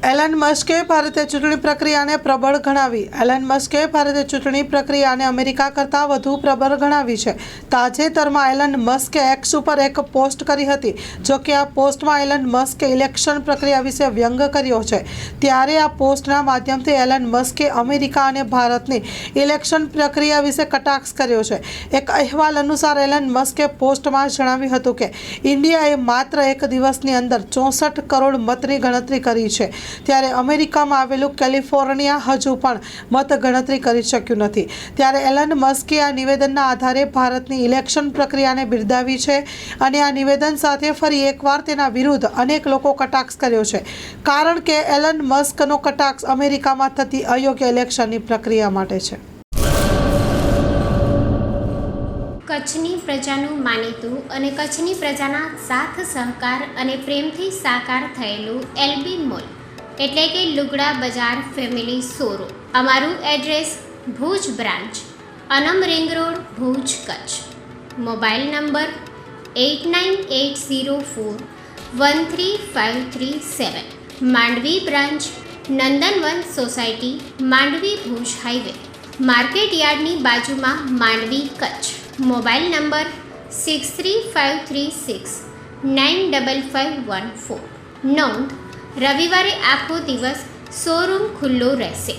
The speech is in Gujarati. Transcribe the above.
એલન મસ્કે ભારતીય ચૂંટણી પ્રક્રિયાને પ્રબળ ગણાવી. એલન મસ્કે ભારતીય ચૂંટણી પ્રક્રિયાને અમેરિકા કરતાં વધુ પ્રબળ ગણાવી છે. તાજેતરમાં એલન મસ્કે એક્સ ઉપર એક પોસ્ટ કરી હતી. જો કે આ પોસ્ટમાં એલન મસ્કે ઇલેક્શન પ્રક્રિયા વિશે વ્યંગ કર્યો છે. ત્યારે આ પોસ્ટના માધ્યમથી એલન મસ્કે અમેરિકા અને ભારતની ઇલેક્શન પ્રક્રિયા વિશે કટાક્ષ કર્યો છે. એક અહેવાલ અનુસાર એલન મસ્કે પોસ્ટમાં જણાવ્યું હતું કે ઇન્ડિયાએ માત્ર એક દિવસની અંદર 64 કરોડ મતની ગણતરી કરી છે. ત્યારે અમેરિકામાં આવેલું કેલિફોર્નિયા હજુ પણ મત ગણતરી કરી શક્યું નથી. ત્યારે એલન મસ્કે આ નિવેદનના આધારે ભારતની ઇલેક્શન પ્રક્રિયાને બિરદાવી છે અને આ નિવેદન સાથે ફરી એકવાર તેના વિરુદ્ધ અનેક લોકો કટાક્ષ કર્યો છે. કારણ કે એલન મસ્કનો કટાક્ષ અમેરિકામાં થતી અયોગ્ય ઇલેક્શનની પ્રક્રિયા માટે છે. કચ્છની પ્રજાનું માનીતું અને કચ્છની પ્રજાના સાથ સહકાર અને પ્રેમથી સાકાર થયેલું એલબી મોલ એટલે કે લુગડા બજાર ફેમિલી શોરૂમ. અમારું address Bhuj branch, Anam ring road, Bhuj, Kutch. Mobile number 8980413537. Mandvi branch, Nandanvan society, Mandvi, Bhuj highway, market યાર્ડની બાજુમાં, માંડવી, કચ્છ. Mobile number 6353695514. નોંધ: રવિવારે આખો દિવસ શોરૂમ ખુલ્લો રહેશે.